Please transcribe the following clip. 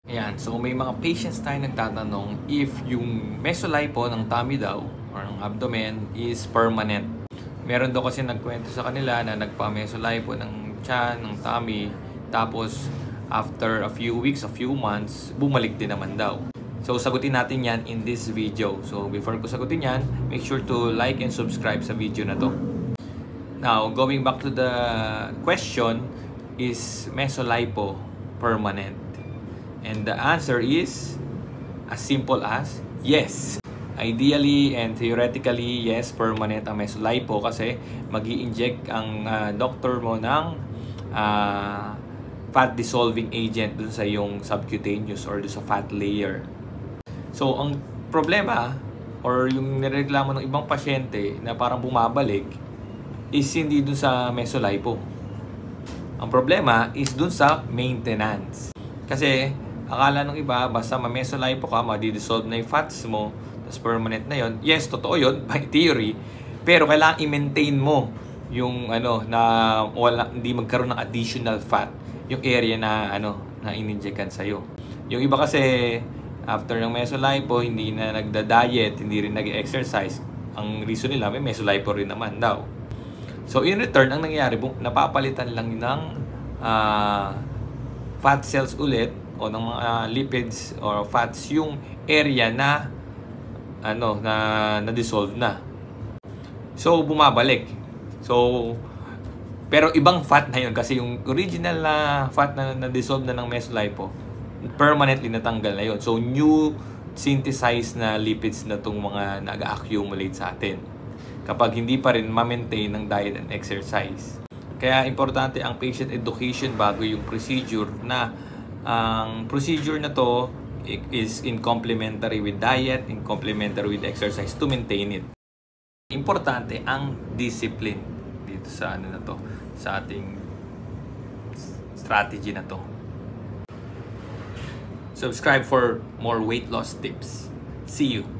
Ayan, so may mga patients tayo nagtatanong if yung mesolipo ng tummy daw or ng abdomen is permanent. Meron daw kasi nagkwento sa kanila na nagpa-mesolipo ng tiyan, ng tummy, tapos after a few weeks, a few months, bumalik din naman daw. So sagutin natin yan in this video. So before ko sagutin yan, make sure to like and subscribe sa video na to. Now, going back to the question, is mesolipo permanent? And the answer is as simple as yes. Ideally and theoretically, yes, permanent ang mesolipo kasi mag-i-inject ang doctor mo ng fat dissolving agent dun sa yung subcutaneous or dun sa fat layer. So, ang problema or yung nireklamo ng ibang pasyente na parang bumabalik is hindi dun sa mesolipo. Ang problema is dun sa maintenance. Kasi akala ng iba, basta ma-mesolipo ka, ma-dissolve na yung fats mo, tapos permanent na yon. Yes, totoo yun, by theory. Pero kailangan i-maintain mo yung na hindi magkaroon ng additional fat yung area na na in-injectan sa'yo. Yung iba kasi, after ng mesolipo, hindi na nagda-diet, hindi rin nag-exercise. Ang reason nila, may mesolipo rin naman daw. So, in return, ang nangyayari, napapalitan lang ng fat cells ulit o ng mga lipids or fats yung area na na-dissolve na. So, bumabalik. So, pero ibang fat na yun kasi yung original na fat na na-dissolve na ng mesolipo, permanently natanggal na yun. So, new synthesized na lipids na itong mga nag-accumulate sa atin kapag hindi pa rin ma-maintain ng diet and exercise. Kaya importante ang patient education bago yung procedure na ang procedure na to is in complementary with diet, in complementary with exercise to maintain it. Importante ang discipline dito sa na to, sa ating strategy na to. Subscribe for more weight loss tips. See you.